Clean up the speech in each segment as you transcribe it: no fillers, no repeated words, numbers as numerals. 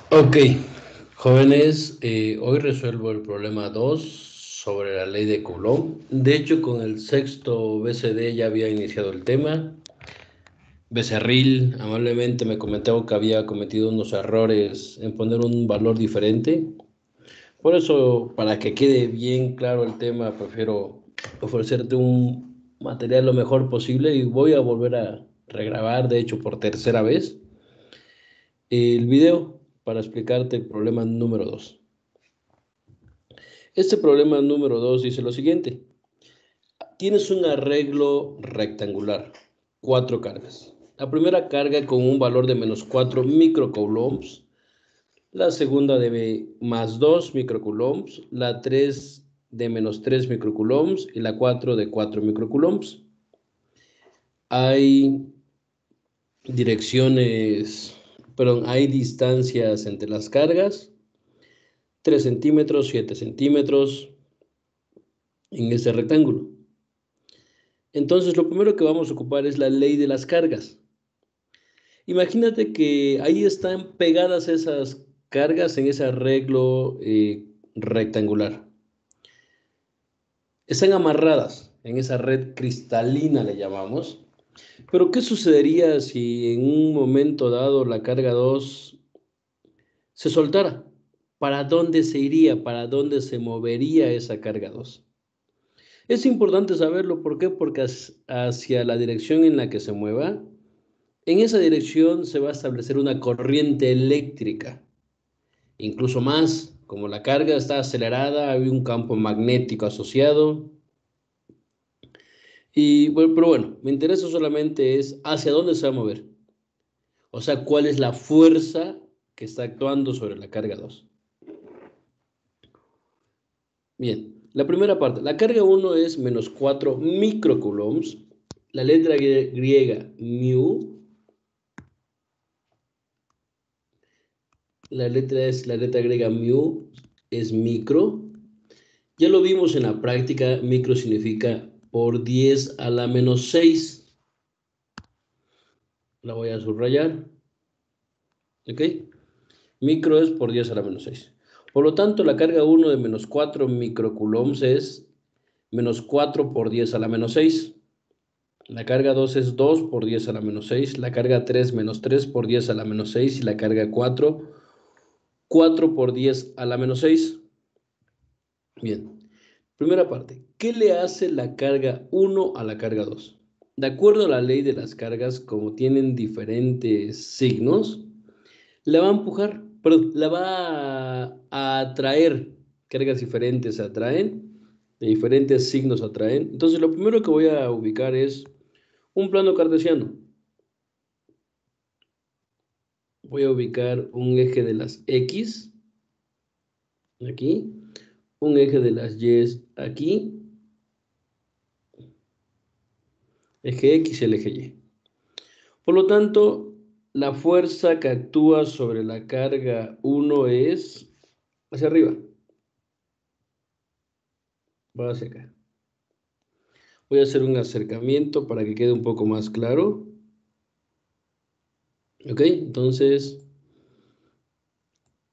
Ok, jóvenes, hoy resuelvo el problema 2 sobre la ley de Coulomb. De hecho, con el sexto BCD ya había iniciado el tema. Becerril amablemente me comentó que había cometido unos errores en poner un valor diferente. Por eso, para que quede bien claro el tema, prefiero ofrecerte un material lo mejor posible y voy a volver a regrabar, de hecho, por tercera vez, el video para explicarte el problema número 2. Este problema número 2 dice lo siguiente. Tienes un arreglo rectangular, 4 cargas. La primera carga con un valor de menos 4 microcoulombs, la segunda de más 2 microcoulombs, la 3 de menos 3 microcoulombs y la 4 de 4 microcoulombs. Hay hay distancias entre las cargas, 3 centímetros, 7 centímetros en este rectángulo. Entonces, lo primero que vamos a ocupar es la ley de las cargas. Imagínate que ahí están pegadas esas cargas en ese arreglo rectangular. Están amarradas en esa red cristalina, le llamamos. Pero, ¿qué sucedería si en un momento dado la carga 2 se soltara? ¿Para dónde se iría? ¿Para dónde se movería esa carga 2? Es importante saberlo, ¿por qué? Porque hacia la dirección en la que se mueva, en esa dirección se va a establecer una corriente eléctrica, incluso más, como la carga está acelerada, hay un campo magnético asociado. Y bueno, pero bueno, me interesa solamente es hacia dónde se va a mover, o sea, cuál es la fuerza que está actuando sobre la carga 2. Bien, la primera parte, la carga 1 es menos 4 microcoulombs, la letra griega mu. La letra griega mu, es micro. Ya lo vimos en la práctica, micro significa por 10 a la menos 6. La voy a subrayar. ¿Ok? Micro es por 10 a la menos 6. Por lo tanto, la carga 1 de menos 4 microcoulombs es menos 4 por 10 a la menos 6. La carga 2 es 2 por 10 a la menos 6. La carga 3 menos 3 por 10 a la menos 6. Y la carga 4, 4 por 10 a la menos 6. Bien, primera parte. ¿Qué le hace la carga 1 a la carga 2? De acuerdo a la ley de las cargas, como tienen diferentes signos, la va a empujar, perdón, la va a atraer. Cargas diferentes atraen, de diferentes signos atraen. Entonces, lo primero que voy a ubicar es un plano cartesiano. Voy a ubicar un eje de las X, aquí, un eje de las Y aquí, eje X y el eje Y. Por lo tanto, la fuerza que actúa sobre la carga 1 es hacia arriba, va hacia acá. Voy a hacer un acercamiento para que quede un poco más claro. ¿Ok? Entonces,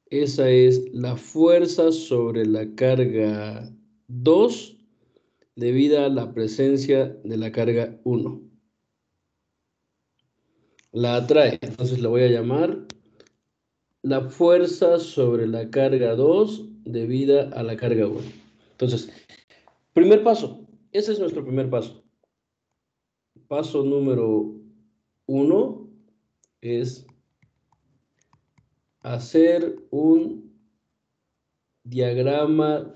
esa es la fuerza sobre la carga 2 debido a la presencia de la carga 1. La atrae, entonces la voy a llamar la fuerza sobre la carga 2 debida a la carga 1. Entonces, primer paso, ese es nuestro primer paso. Paso número 1 es hacer un diagrama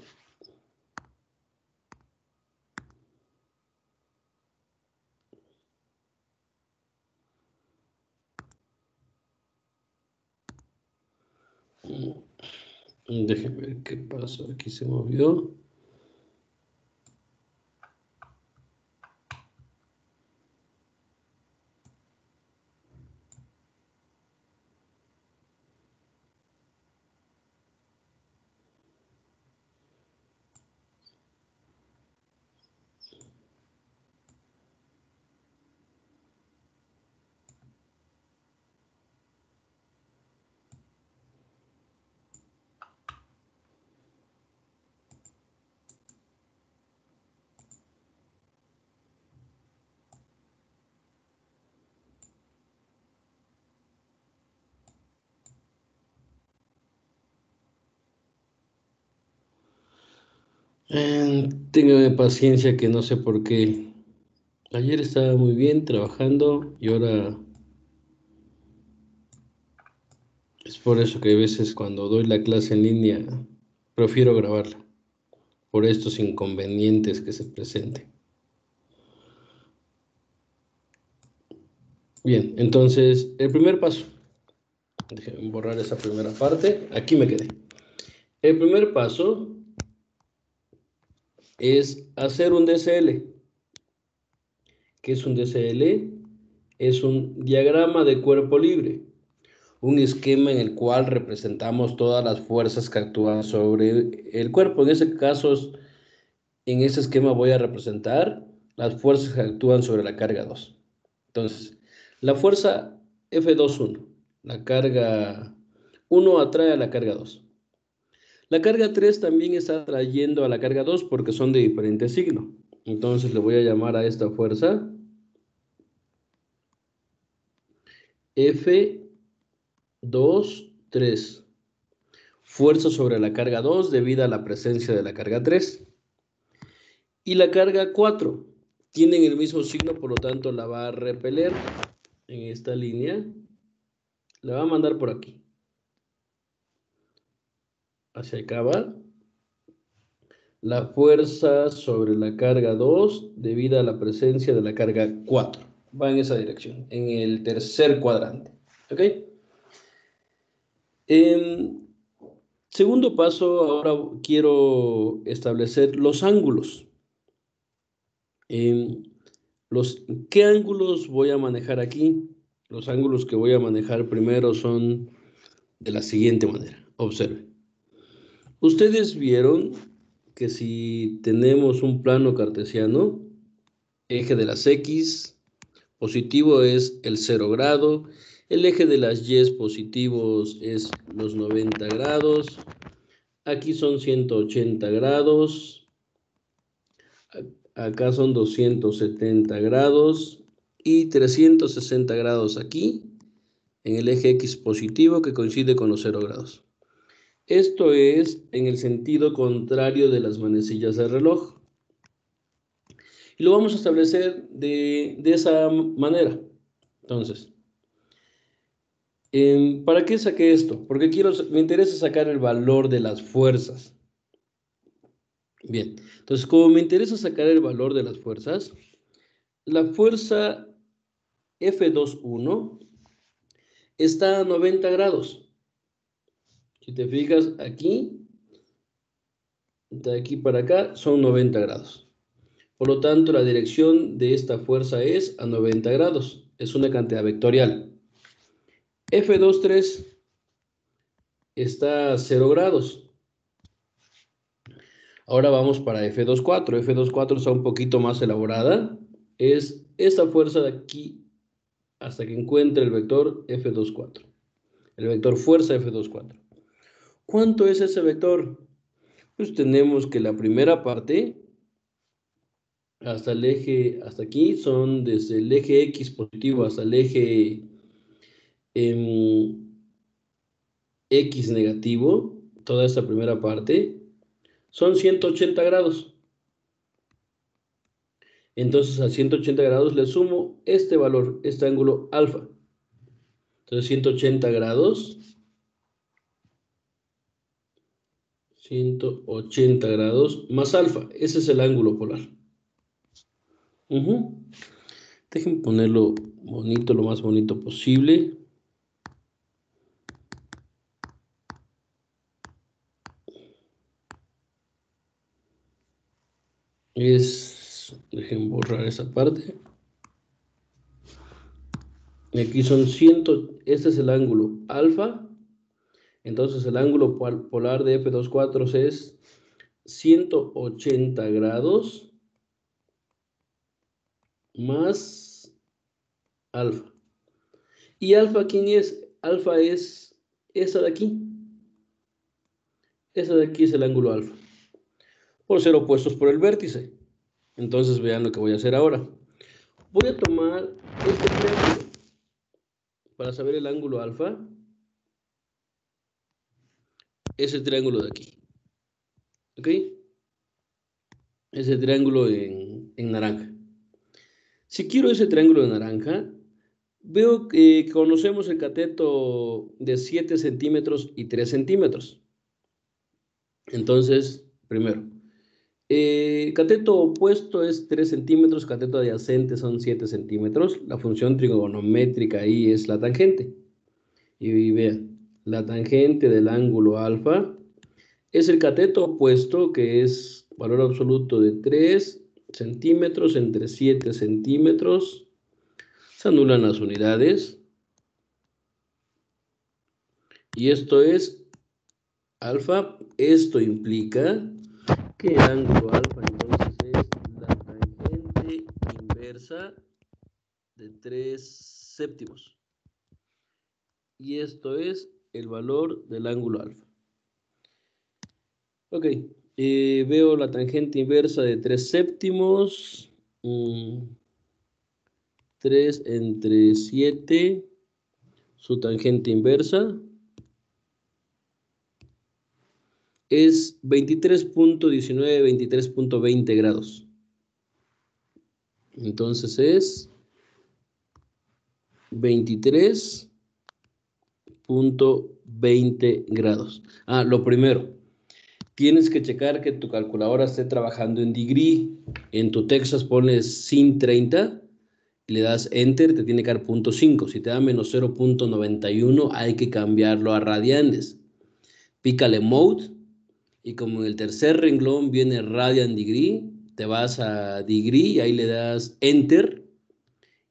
déjenme ver qué pasó, aquí se movió. Téngame paciencia que no sé por qué. Ayer estaba muy bien trabajando y ahora es por eso que a veces cuando doy la clase en línea prefiero grabarla, por estos inconvenientes que se presenten. Bien, entonces el primer paso, déjenme borrar esa primera parte, aquí me quedé. El primer paso es hacer un DCL. ¿Qué es un DCL? Es un diagrama de cuerpo libre, un esquema en el cual representamos todas las fuerzas que actúan sobre el cuerpo. En ese caso, en ese esquema voy a representar las fuerzas que actúan sobre la carga 2. Entonces, la fuerza F21, la carga 1 atrae a la carga 2. La carga 3 también está atrayendo a la carga 2 porque son de diferente signo. Entonces le voy a llamar a esta fuerza F23. Fuerza sobre la carga 2 debido a la presencia de la carga 3. Y la carga 4 tienen el mismo signo, por lo tanto la va a repeler en esta línea. La va a mandar por aquí. Hacia acá va. La fuerza sobre la carga 2 debido a la presencia de la carga 4. Va en esa dirección, en el tercer cuadrante. ¿Ok? Segundo paso, ahora quiero establecer los ángulos. Em, ¿Qué ángulos voy a manejar aquí? Los ángulos que voy a manejar primero son de la siguiente manera. Observen. Ustedes vieron que si tenemos un plano cartesiano, eje de las X positivo es el 0 grado, el eje de las Y positivos es los 90 grados, aquí son 180 grados, acá son 270 grados y 360 grados aquí, en el eje X positivo que coincide con los 0 grados. Esto es en el sentido contrario de las manecillas del reloj. Y lo vamos a establecer de esa manera. Entonces, ¿para qué saqué esto? Porque me interesa sacar el valor de las fuerzas. Bien, entonces como me interesa sacar el valor de las fuerzas, la fuerza F21 está a 90 grados. Si te fijas aquí, de aquí para acá, son 90 grados. Por lo tanto, la dirección de esta fuerza es a 90 grados. Es una cantidad vectorial. F23 está a 0 grados. Ahora vamos para F24. F24 está un poquito más elaborada. Es esta fuerza de aquí hasta que encuentre el vector F24. El vector fuerza F24. ¿Cuánto es ese vector? Pues tenemos que la primera parte hasta el eje, hasta aquí, son desde el eje X positivo hasta el eje X negativo, toda esta primera parte, son 180 grados. Entonces a 180 grados le sumo este valor, este ángulo alfa. Entonces 180 grados, 180 grados más alfa. Ese es el ángulo polar. Dejen ponerlo bonito, lo más bonito posible. Dejen borrar esa parte. Y aquí son 100, este es el ángulo alfa. Entonces el ángulo polar de F24 es 180 grados más alfa. ¿Y alfa quién es? Alfa es esa de aquí. Esa de aquí es el ángulo alfa. Por ser opuestos por el vértice. Entonces vean lo que voy a hacer ahora. Voy a tomar este triángulo para saber el ángulo alfa. Ese triángulo de aquí. ¿Ok? ese triángulo en naranja. Si quiero ese triángulo de naranja, veo que conocemos el cateto de 7 centímetros y 3 centímetros. Entonces, primero, cateto opuesto es 3 centímetros, cateto adyacente son 7 centímetros. La función trigonométrica ahí es la tangente. Y vean, la tangente del ángulo alfa es el cateto opuesto, que es valor absoluto de 3 centímetros entre 7 centímetros. Se anulan las unidades. Y esto es alfa. Esto implica que el ángulo alfa entonces es la tangente inversa de 3 séptimos. Y esto es el valor del ángulo alfa. Ok, veo la tangente inversa de 3 séptimos. 3 entre 7, su tangente inversa es 23.19, 23.20 grados. Entonces es 23.20 grados. Lo primero, tienes que checar que tu calculadora esté trabajando en degree. En tu Texas pones sin 30, le das enter, te tiene que dar 0.5. Si te da menos 0.91, hay que cambiarlo a radianes. Pícale mode, y como en el tercer renglón viene radian degree, te vas a degree y ahí le das enter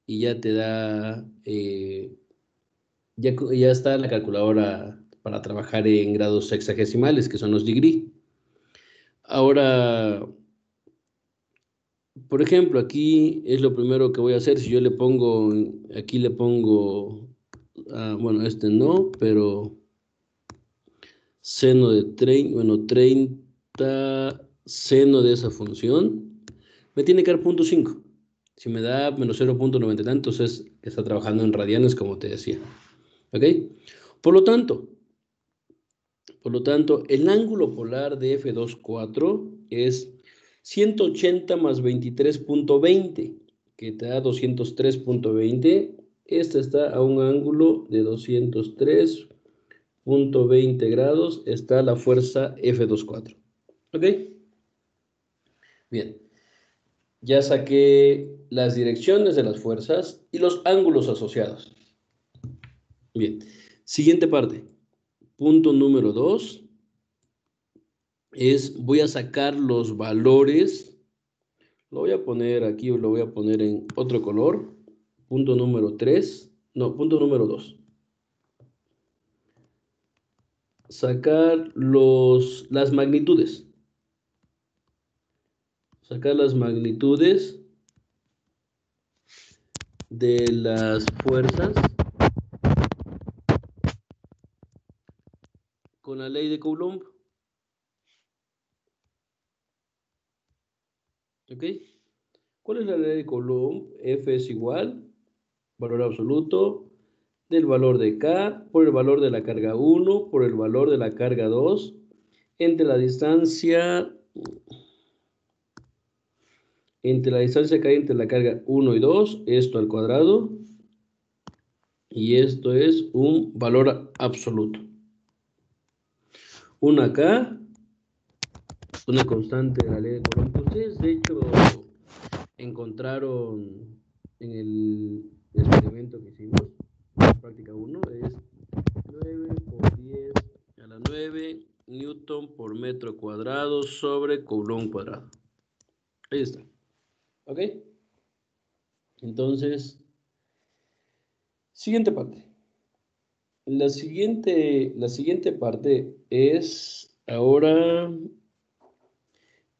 y ya te da, ya está la calculadora para trabajar en grados sexagesimales, que son los degree. Ahora, por ejemplo, aquí es lo primero que voy a hacer. Si yo le pongo, aquí le pongo, bueno, este no, pero seno de 30, seno de esa función, me tiene que dar 0.5. Si me da menos 0.90 tantos, es que está trabajando en radianes, como te decía. ¿Ok? Por lo tanto, el ángulo polar de F24 es 180 más 23.20, que te da 203.20. Esta está a un ángulo de 203.20 grados. Está la fuerza F24. ¿Ok? Bien. Ya saqué las direcciones de las fuerzas y los ángulos asociados. Bien. Siguiente parte. Punto número 2 es, voy a sacar los valores. Lo voy a poner aquí o lo voy a poner en otro color. Punto número 3. No, punto número 2. Sacar las magnitudes. Sacar las magnitudes de las fuerzas con la ley de Coulomb. ¿Ok? ¿Cuál es la ley de Coulomb? F es igual, valor absoluto, del valor de K por el valor de la carga 1 por el valor de la carga 2 entre la distancia que hay entre la carga 1 y 2, esto al cuadrado, y esto es un valor absoluto. Una K, una constante de la ley de Coulomb, que ustedes de hecho encontraron en el experimento que hicimos, práctica 1, es 9 por 10 a la 9 Newton por metro cuadrado sobre Coulomb cuadrado. Ahí está. ¿Ok? Entonces, siguiente parte. La siguiente parte es, ahora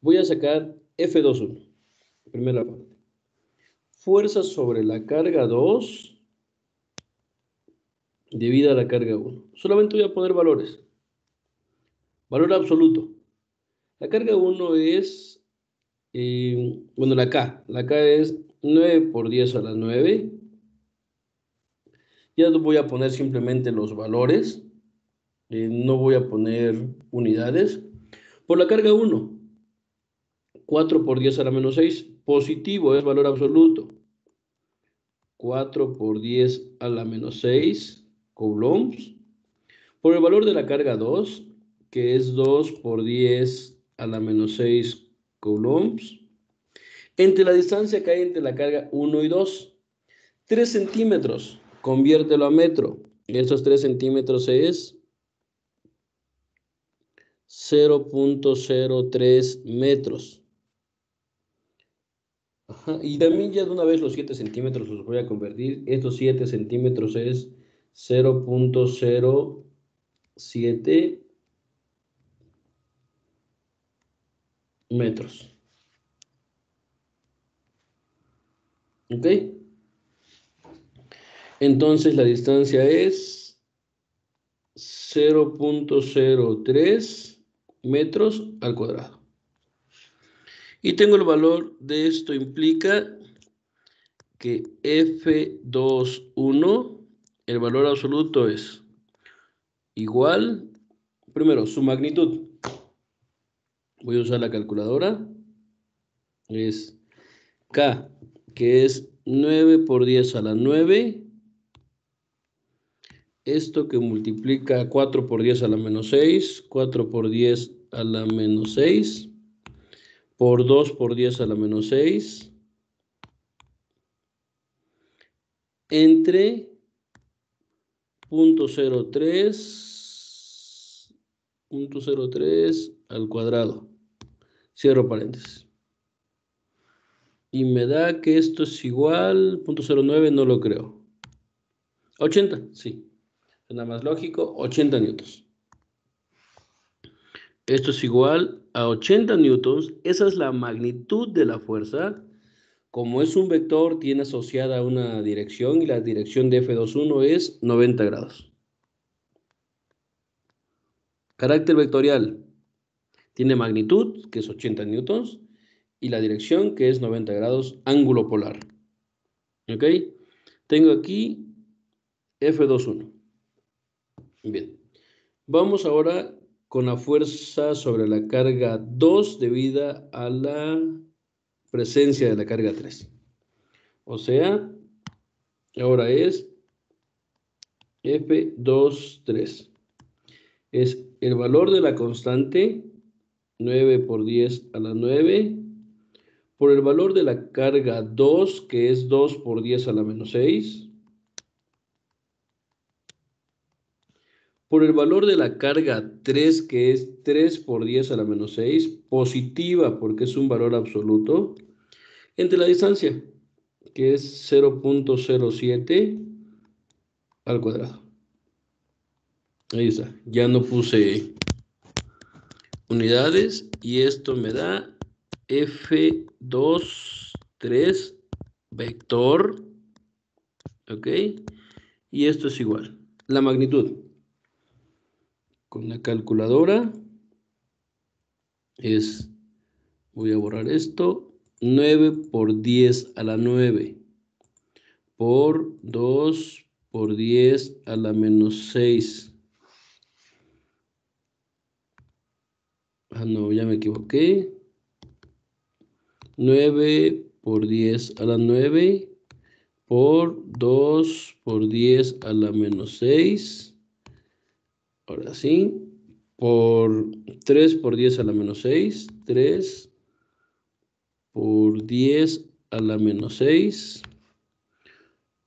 voy a sacar F21, primera parte. Fuerza sobre la carga 2 dividida a la carga 1. Solamente voy a poner valores. Valor absoluto. La carga 1 es, bueno, la K es 9 por 10 a la 9. Ya voy a poner simplemente los valores. No voy a poner unidades. Por la carga 1. 4 por 10 a la menos 6. Positivo es valor absoluto. 4 por 10 a la menos 6 coulombs. Por el valor de la carga 2, que es 2 por 10 a la menos 6 coulombs. Entre la distancia que hay entre la carga 1 y 2. 3 centímetros. Conviértelo a metro. Estos 3 centímetros es 0.03 metros. Ajá. Y también ya de una vez los 7 centímetros los voy a convertir. Estos 7 centímetros es 0.07 metros. ¿Ok? Entonces la distancia es 0.03 metros al cuadrado. Y tengo el valor de esto, implica que F21, el valor absoluto es igual, primero, su magnitud. Voy a usar la calculadora. Es K, que es 9 por 10 a la 9. Esto que multiplica 4 por 10 a la menos 6, 4 por 10 a la menos 6, por 2 por 10 a la menos 6, entre 0.03 al cuadrado. Cierro paréntesis. Y me da que esto es igual, 0.09, no lo creo. 80, sí. Es nada más lógico, 80 newtons. Esto es igual a 80 newtons. Esa es la magnitud de la fuerza. Como es un vector, tiene asociada una dirección y la dirección de F21 es 90 grados. Carácter vectorial. Tiene magnitud, que es 80 newtons, y la dirección, que es 90 grados, ángulo polar. ¿Ok? Tengo aquí F21. Bien. Vamos ahora con la fuerza sobre la carga 2 debida a la presencia de la carga 3. O sea, ahora es F23. Es el valor de la constante, 9 por 10 a la 9, por el valor de la carga 2, que es 2 por 10 a la menos 6, por el valor de la carga 3, que es 3 por 10 a la menos 6, positiva porque es un valor absoluto, entre la distancia, que es 0.07 al cuadrado. Ahí está, ya no puse unidades y esto me da F23 vector, ¿ok? Y esto es igual, la magnitud. Con la calculadora es, voy a borrar esto, 9 por 10 a la 9 por 2 por 10 a la menos 6. Ah, no, ya me equivoqué. 9 por 10 a la 9 por 2 por 10 a la menos 6. Ahora sí. Por 3 por 10 a la menos 6. 3 por 10 a la menos 6.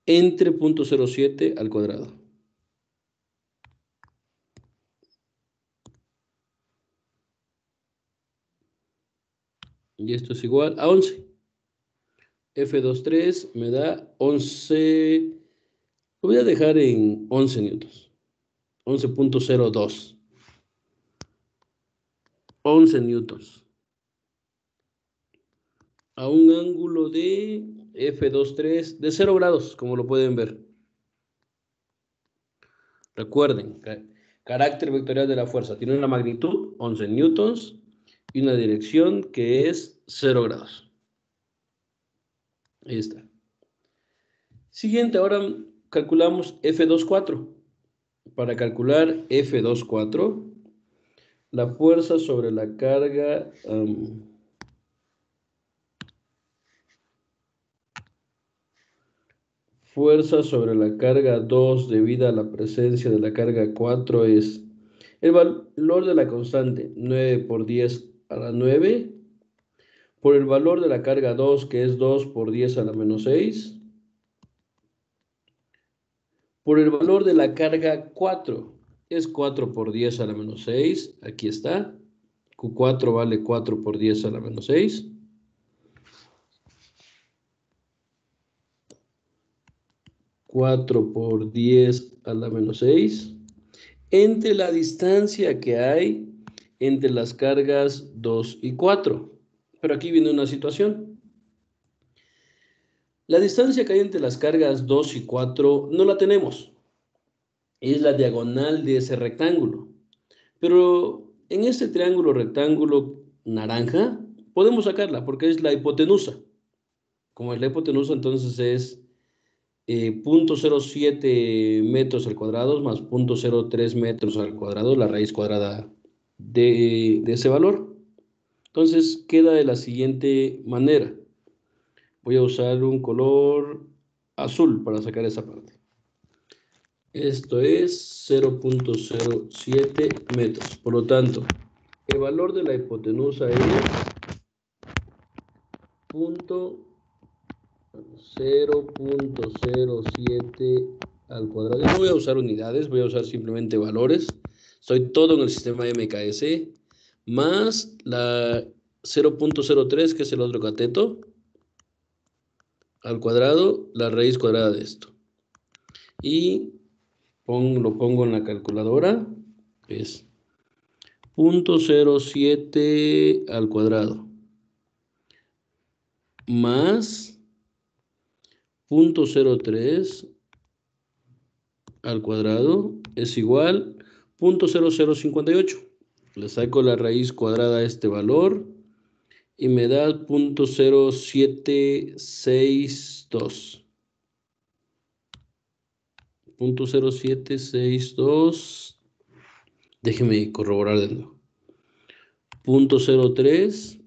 Entre 0.07 al cuadrado. Y esto es igual a 11. F23 me da 11. Lo voy a dejar en 11 newtons. 11.02. 11 newtons. A un ángulo de F23 de 0 grados, como lo pueden ver. Recuerden, carácter vectorial de la fuerza. Tiene una magnitud, 11 newtons, y una dirección que es 0 grados. Ahí está. Siguiente, ahora calculamos F24. Para calcular F24, la fuerza sobre la carga fuerza sobre la carga 2 debido a la presencia de la carga 4 es el valor de la constante 9 por 10 a la 9 por el valor de la carga 2 que es 2 por 10 a la menos 6 por el valor de la carga 4 es 4 por 10 a la menos 6, aquí está, Q4 vale 4 por 10 a la menos 6. 4 por 10 a la menos 6, entre la distancia que hay entre las cargas 2 y 4. Pero aquí viene una situación. La distancia que hay entre las cargas 2 y 4 no la tenemos. Es la diagonal de ese rectángulo. Pero en este triángulo rectángulo naranja podemos sacarla porque es la hipotenusa. Como es la hipotenusa, entonces es 0.07 metros al cuadrado más 0.03 metros al cuadrado, la raíz cuadrada de ese valor. Entonces queda de la siguiente manera. Voy a usar un color azul para sacar esa parte. Esto es 0.07 metros. Por lo tanto, el valor de la hipotenusa es 0.07 al cuadrado. No voy a usar unidades, voy a usar simplemente valores. Estoy todo en el sistema MKS, más la 0.03, que es el otro cateto, al cuadrado, la raíz cuadrada de esto. Y lo pongo en la calculadora, es 0.07 al cuadrado, más 0.03 al cuadrado es igual 0.0058. Le saco la raíz cuadrada a este valor y me da 0.0762. 0.0762. Déjeme corroborar de nuevo. 0.03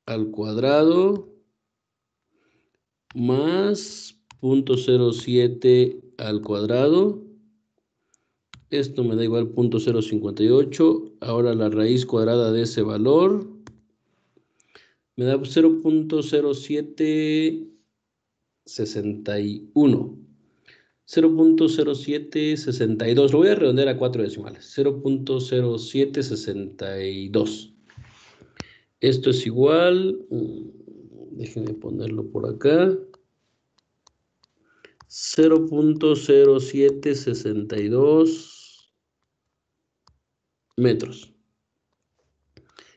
al cuadrado más 0.07 al cuadrado. Esto me da igual 0.058. Ahora la raíz cuadrada de ese valor me da 0.0761. 0.0762. Lo voy a redondear a 4 decimales. 0.0762. Esto es igual. Déjenme ponerlo por acá. 0.0762 metros.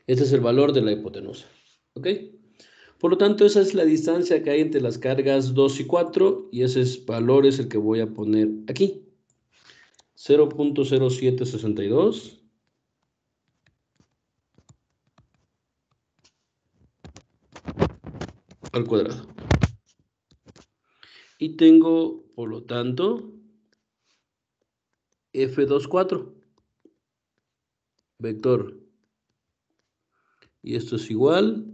Este es el valor de la hipotenusa. ¿Ok? Por lo tanto, esa es la distancia que hay entre las cargas 2 y 4 y ese valor es el que voy a poner aquí. 0.0762 al cuadrado. Y tengo, por lo tanto, F24, vector. Y esto es igual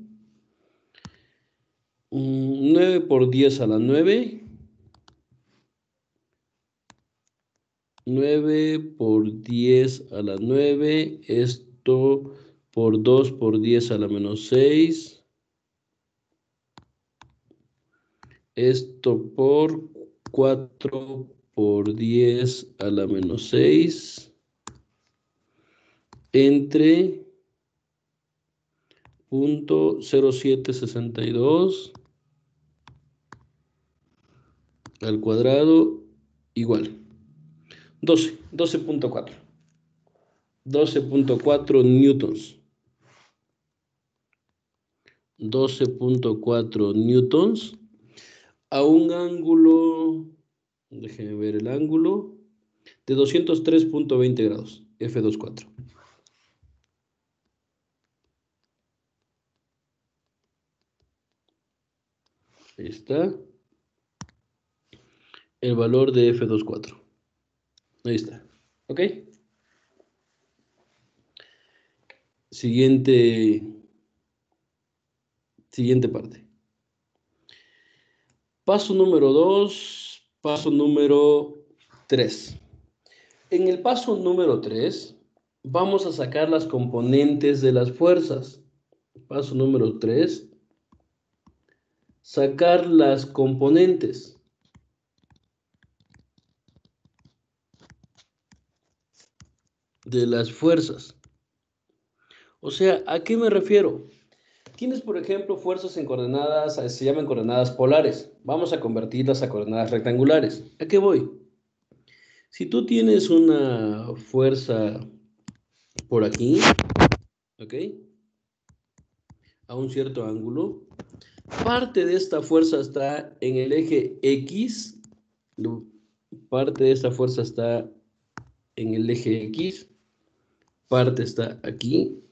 9 por 10 a la 9. 9 por 10 a la 9. Esto por 2 por 10 a la menos 6. Esto por 4 por 10 a la menos 6. Entre 0.0762 al cuadrado igual 12.4 newtons. 12.4 newtons a un ángulo, déjenme ver el ángulo, de 203.20 grados, F24. Ahí está el valor de F24. Ahí está. ¿Ok? Siguiente parte. Paso número 2, paso número 3. En el paso número 3, vamos a sacar las componentes de las fuerzas. Paso número 3, sacar las componentes de las fuerzas. O sea, ¿a qué me refiero? Tienes, por ejemplo, fuerzas en coordenadas, se llaman coordenadas polares. Vamos a convertirlas a coordenadas rectangulares. ¿A qué voy? Si tú tienes una fuerza por aquí, ¿ok? A un cierto ángulo, parte de esta fuerza está en el eje X, parte de esta fuerza está en el eje X, parte está aquí,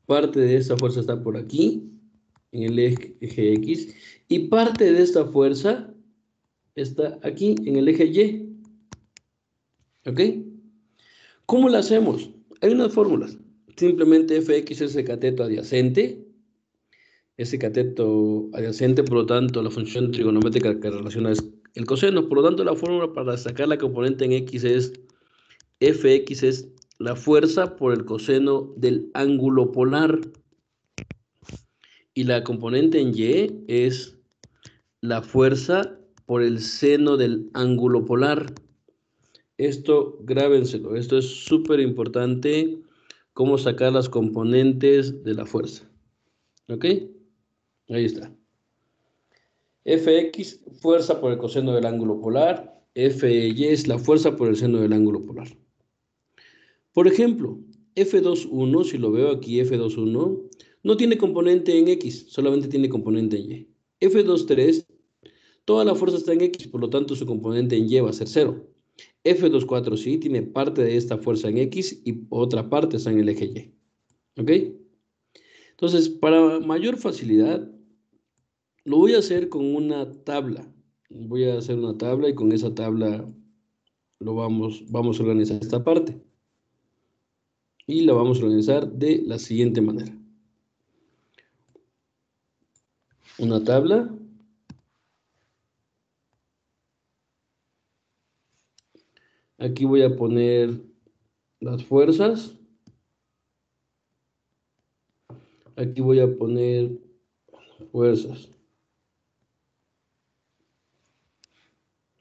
parte de esta fuerza está por aquí, en el eje X, y parte de esta fuerza está aquí, en el eje Y. ¿Ok? ¿Cómo la hacemos? Hay unas fórmulas. Simplemente Fx es el cateto adyacente. Ese cateto adyacente, por lo tanto, la función trigonométrica que relaciona es el coseno. Por lo tanto, la fórmula para sacar la componente en X es Fx es la fuerza por el coseno del ángulo polar. Y la componente en Y es la fuerza por el seno del ángulo polar. Esto grábenselo, esto es súper importante, cómo sacar las componentes de la fuerza. ¿Ok? Ahí está. Fx, fuerza por el coseno del ángulo polar. Fy es la fuerza por el seno del ángulo polar. Por ejemplo, F21, si lo veo aquí, F21, no tiene componente en X, solamente tiene componente en Y. F23, toda la fuerza está en X, por lo tanto su componente en Y va a ser 0. F24 sí, tiene parte de esta fuerza en X y otra parte está en el eje Y. ¿Ok? Entonces, para mayor facilidad, lo voy a hacer con una tabla. Voy a hacer una tabla y con esa tabla vamos a organizar esta parte. Y la vamos a organizar de la siguiente manera. Una tabla. Aquí voy a poner las fuerzas. Aquí voy a poner fuerzas.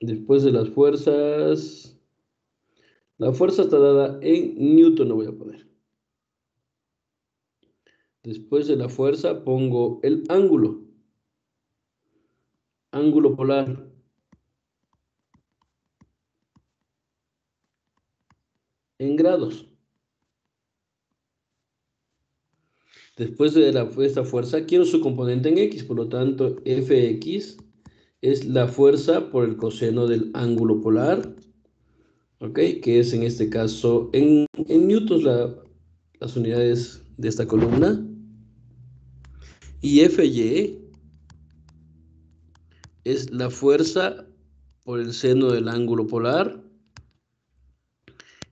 Después de las fuerzas, la fuerza está dada en Newton, lo voy a poner. Después de la fuerza pongo el ángulo. Ángulo polar. En grados. Después de esta fuerza, quiero su componente en X, por lo tanto, Fx es la fuerza por el coseno del ángulo polar, ¿ok? Que es en este caso, en newtons las unidades de esta columna. Y Fy es la fuerza por el seno del ángulo polar.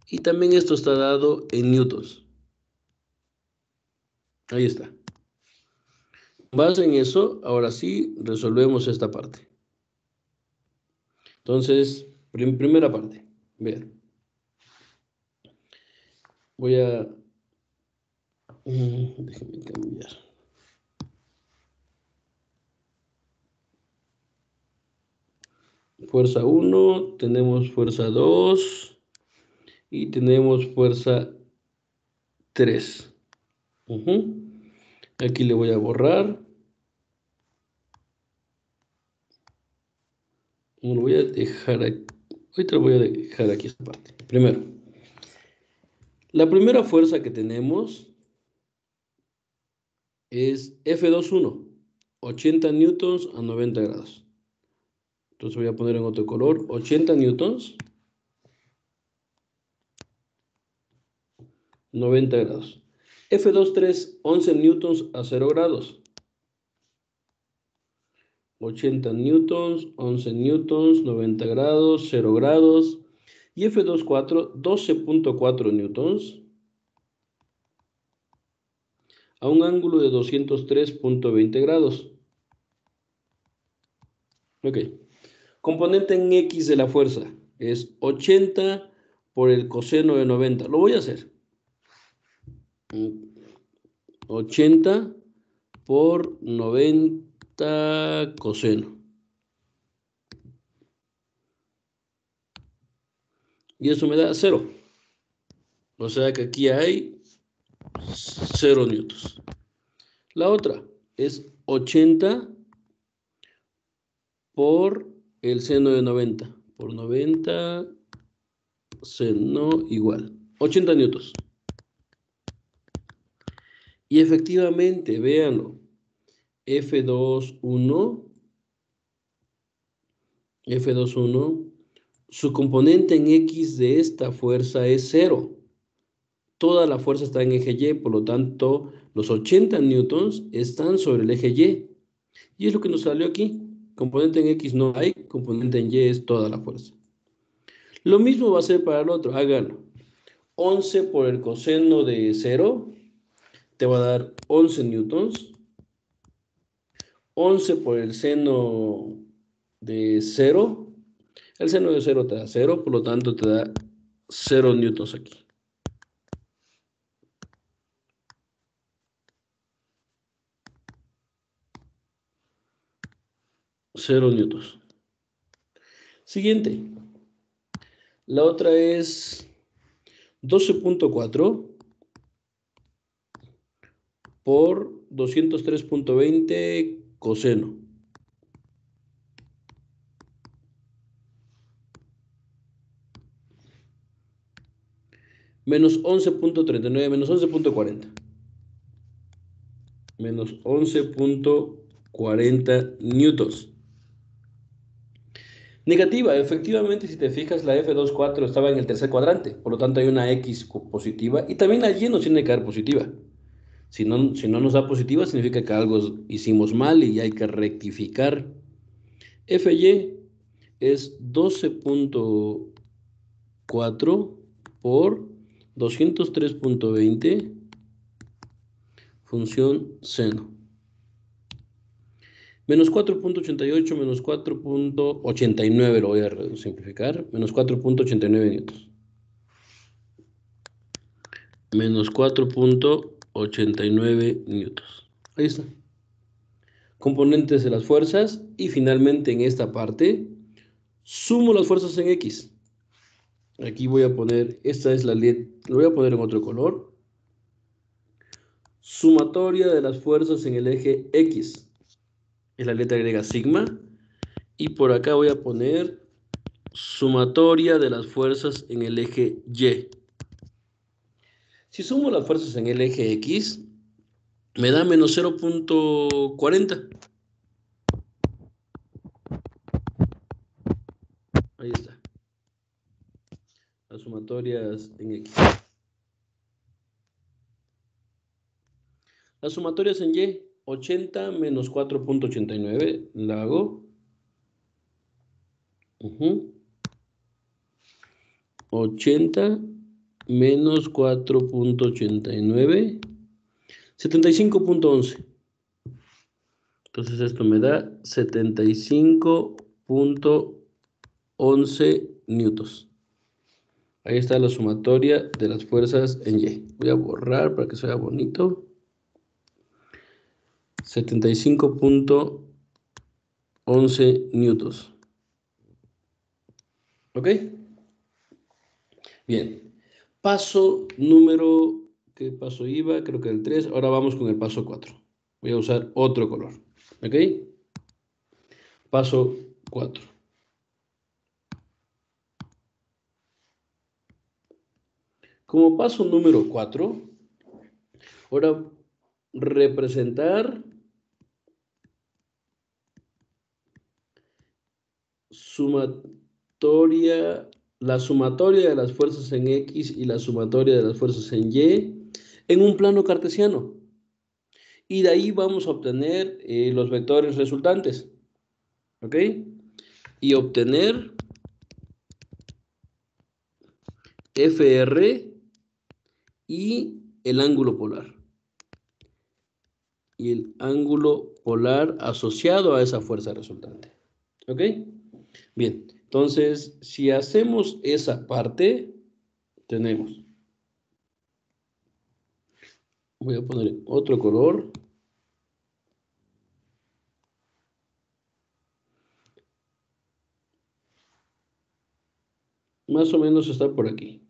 Y también esto está dado en newtons. Ahí está. Con base en eso, ahora sí, resolvemos esta parte. Entonces, primera parte. Vean. Voy a... déjenme cambiar. Fuerza 1, tenemos fuerza 2 y tenemos fuerza 3. Aquí le voy a borrar. Lo voy a dejar aquí. Ahorita voy a dejar aquí esta parte. Primero, la primera fuerza que tenemos es F21, 80 newtons a 90 grados. Entonces voy a poner en otro color, 80 newtons, 90 grados. F23, 11 newtons a 0 grados. 80 newtons, 11 newtons, 90 grados, 0 grados. Y F24, 12.4 newtons a un ángulo de 203.20 grados. Ok. Componente en X de la fuerza es 80 por el coseno de 90. Lo voy a hacer. 80 por 90 coseno. Y eso me da 0. O sea que aquí hay 0 newtons. La otra es 80 por el seno de 90. Por 90 seno igual. 80 newtons. Y efectivamente, véanlo. F21, su componente en X de esta fuerza es 0. Toda la fuerza está en eje Y, por lo tanto, los 80 newtons están sobre el eje Y. Y es lo que nos salió aquí. Componente en X no hay, componente en Y es toda la fuerza. Lo mismo va a ser para el otro, háganlo. 11 por el coseno de 0 te va a dar 11 newtons. 11 por el seno de 0. El seno de 0 te da 0, por lo tanto te da 0 newtons aquí. 0 newtons. Siguiente. La otra es 12.4 por 203.20 coseno. Menos 11.39, menos 11.40. Menos 11.40 newtons. Negativa, efectivamente, si te fijas, la F24 estaba en el tercer cuadrante, por lo tanto hay una X positiva y también la Y nos tiene que dar positiva. Si no nos da positiva, significa que algo hicimos mal y hay que rectificar. Fy es 12.4 por 203.20 función seno. Menos 4.88 menos 4.89, lo voy a simplificar. Menos 4.89 newtons. Menos 4.89 newtons. Ahí está. Componentes de las fuerzas. Y finalmente en esta parte, sumo las fuerzas en X. Aquí voy a poner, esta es la letra, lo voy a poner en otro color. Sumatoria de las fuerzas en el eje X. Es la letra griega sigma. Y por acá voy a poner sumatoria de las fuerzas en el eje Y. Si sumo las fuerzas en el eje X, me da menos 0.40. Ahí está. Las sumatorias en X. Las sumatorias en Y, 80 menos 4.89, la hago. 80 menos 4.89, 75.11. Entonces esto me da 75.11 newtons. Ahí está la sumatoria de las fuerzas en Y. Voy a borrar para que se vea bonito. 75.11 newtons. ¿Ok? Bien. Paso número, ¿qué paso iba? Creo que el 3. Ahora vamos con el paso 4. Voy a usar otro color. ¿Ok? Paso 4. Como paso número 4, ahora representar la sumatoria de las fuerzas en X y la sumatoria de las fuerzas en Y en un plano cartesiano. Y de ahí vamos a obtener los vectores resultantes. ¿Ok? Y obtener FR y el ángulo polar. Y el ángulo polar asociado a esa fuerza resultante. ¿Ok? Bien, entonces, si hacemos esa parte, tenemos. Voy a poner otro color. Más o menos está por aquí.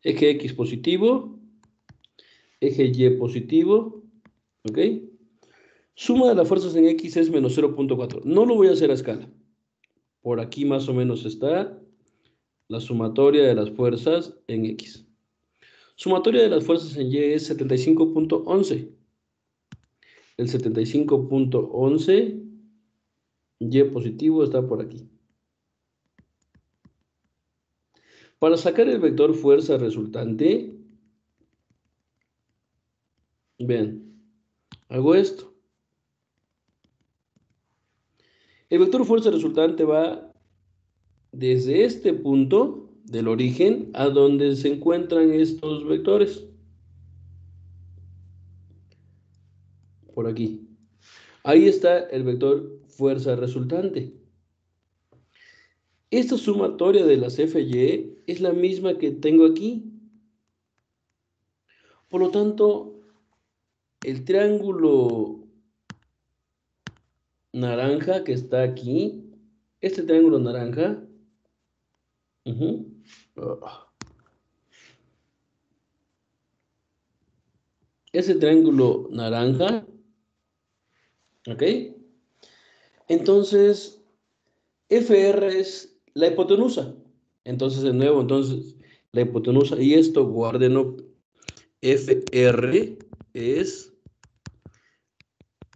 Eje X positivo, eje Y positivo, ¿ok? Suma de las fuerzas en X es menos 0.4. No lo voy a hacer a escala. Por aquí más o menos está la sumatoria de las fuerzas en X. Sumatoria de las fuerzas en Y es 75.11. El 75.11, Y positivo, está por aquí. Para sacar el vector fuerza resultante, vean, hago esto. El vector fuerza resultante va desde este punto del origen a donde se encuentran estos vectores. Por aquí. Ahí está el vector fuerza resultante. Esta sumatoria de las FY es la misma que tengo aquí. Por lo tanto, el triángulo naranja que está aquí, este triángulo naranja, ese triángulo naranja, ¿ok? Entonces, FR es la hipotenusa. Entonces, de nuevo, la hipotenusa, y esto guárdenlo, FR es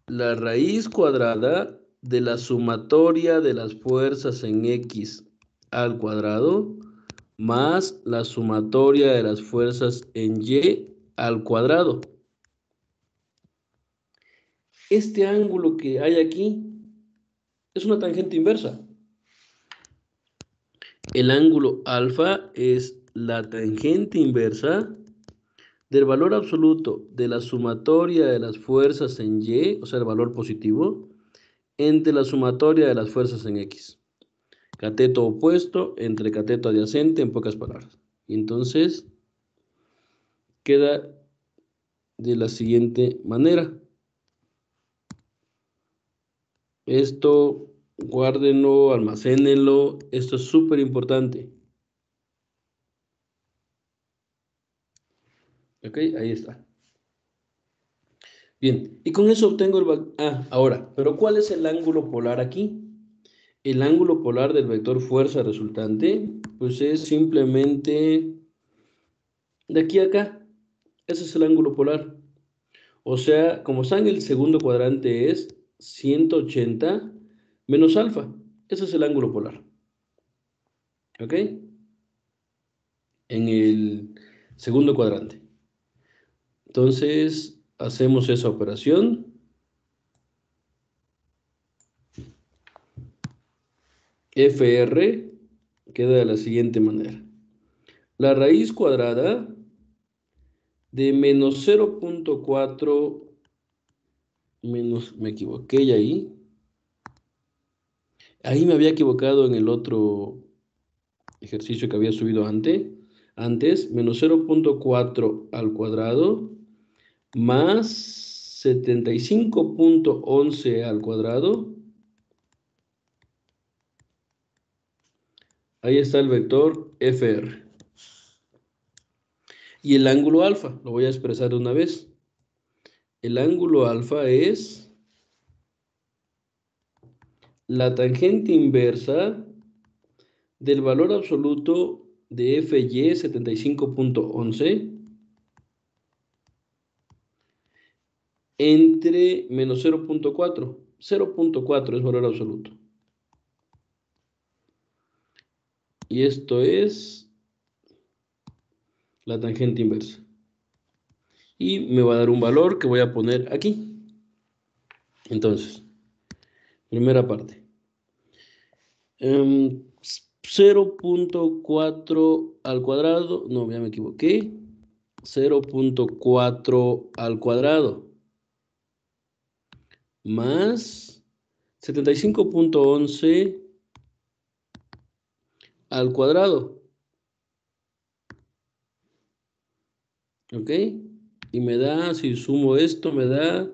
la raíz cuadrada de la sumatoria de las fuerzas en X al cuadrado más la sumatoria de las fuerzas en Y al cuadrado. Este ángulo que hay aquí es una tangente inversa. El ángulo alfa es la tangente inversa del valor absoluto de la sumatoria de las fuerzas en Y, o sea, el valor positivo, entre la sumatoria de las fuerzas en X. Cateto opuesto entre cateto adyacente, en pocas palabras. Y entonces queda de la siguiente manera. Esto guárdenlo, almacénenlo. Esto es súper importante. ¿Ok? Ahí está. Bien, y con eso obtengo el... ahora, ¿pero cuál es el ángulo polar aquí? El ángulo polar del vector fuerza resultante, pues es simplemente de aquí a acá. Ese es el ángulo polar. O sea, como está en el segundo cuadrante, es 180 menos alfa. Ese es el ángulo polar. ¿Ok? En el segundo cuadrante. Entonces, hacemos esa operación. FR queda de la siguiente manera. La raíz cuadrada de menos 0.4 menos, me equivoqué ahí. Ahí me había equivocado en el otro ejercicio que había subido antes, menos 0.4 al cuadrado más 75.11 al cuadrado. Ahí está el vector FR. Y el ángulo alfa, lo voy a expresar de una vez. El ángulo alfa es la tangente inversa del valor absoluto de FY 75.11 entre menos 0.4. 0.4 es valor absoluto. Y esto es la tangente inversa. Y me va a dar un valor que voy a poner aquí. Entonces, primera parte. 0.4 al cuadrado. No, ya me equivoqué. 0.4 al cuadrado. Más 75.11 al cuadrado. ¿Ok? Y me da, si sumo esto, me da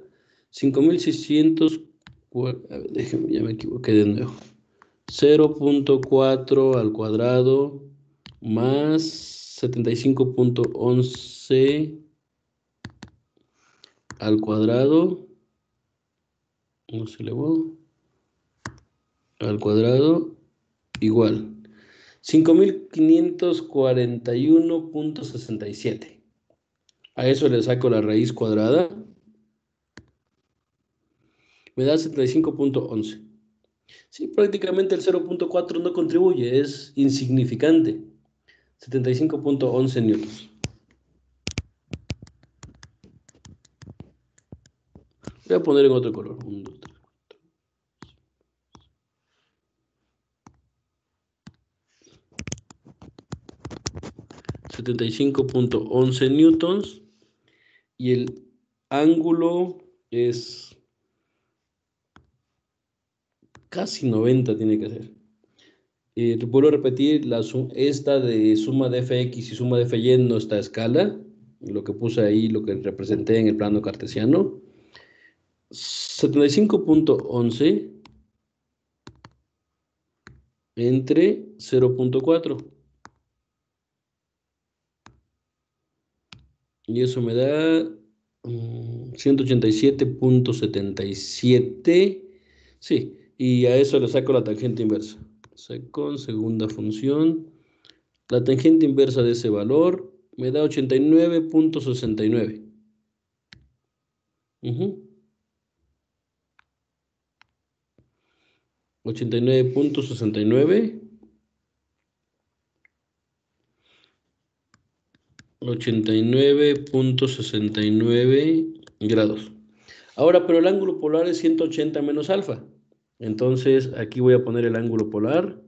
5.600. A ver, déjenme, ya me equivoqué de nuevo. 0.4 al cuadrado más 75.11 al cuadrado. No se elevó. Al cuadrado igual. 5.541.67. A eso le saco la raíz cuadrada. Me da 75.11. Sí, prácticamente el 0.4 no contribuye, es insignificante. 75.11 newtons. Voy a poner en otro color. 1, 2, 3. 75.11 newtons. Y el ángulo es casi 90, tiene que ser. Vuelvo a repetir, esta de suma de fx y suma de fy no está a escala. Lo que puse ahí, lo que representé en el plano cartesiano. 75.11 entre 0.4. Y eso me da 187.77. Sí, y a eso le saco la tangente inversa. Con segunda función. La tangente inversa de ese valor me da 89.69. 89.69. 89.69 grados. Ahora, pero el ángulo polar es 180 menos alfa. Entonces, aquí voy a poner el ángulo polar.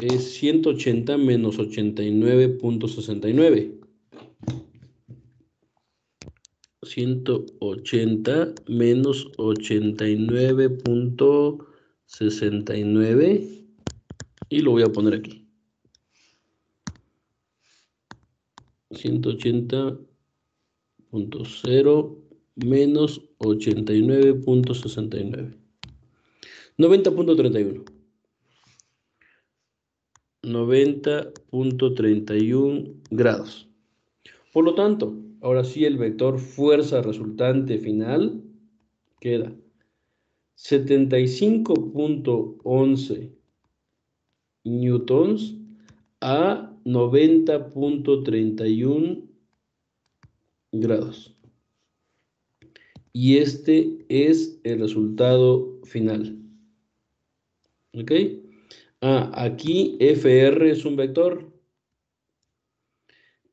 Es 180 menos 89.69. 180 menos 89.69. Y lo voy a poner aquí. 180.0 menos 89.69. 90.31. 90.31 grados. Por lo tanto, ahora sí el vector fuerza resultante final queda 75.11 newtons a 90.31 grados. Y este es el resultado final. ¿Ok? Aquí FR es un vector.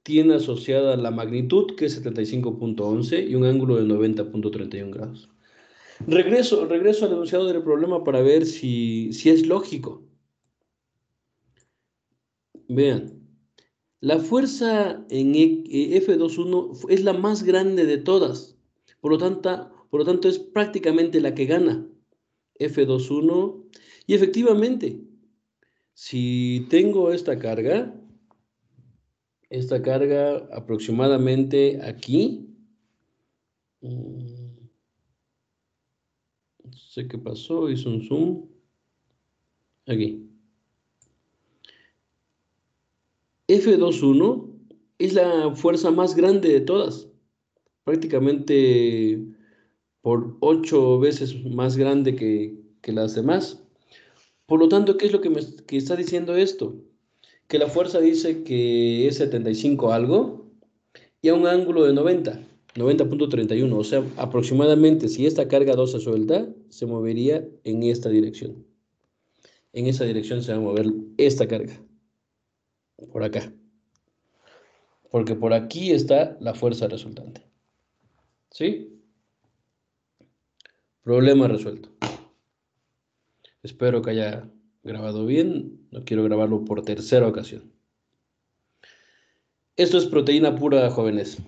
Tiene asociada la magnitud, que es 75.11, y un ángulo de 90.31 grados. Regreso al enunciado del problema para ver si es lógico. Vean, la fuerza en F21 es la más grande de todas. Por lo tanto, es prácticamente la que gana. F21. Y efectivamente, si tengo esta carga aproximadamente aquí, no sé qué pasó, hizo un zoom, aquí. F21 es la fuerza más grande de todas, prácticamente por 8 veces más grande que las demás. Por lo tanto, ¿qué es lo que está diciendo esto? Que la fuerza dice que es 75 algo y a un ángulo de 90.31. O sea, aproximadamente si esta carga 2 se suelta, se movería en esta dirección. En esa dirección se va a mover esta carga, por acá. Porque por aquí está la fuerza resultante. ¿Sí? Problema resuelto. Espero que haya grabado bien. No quiero grabarlo por tercera ocasión. Esto es proteína pura, jóvenes.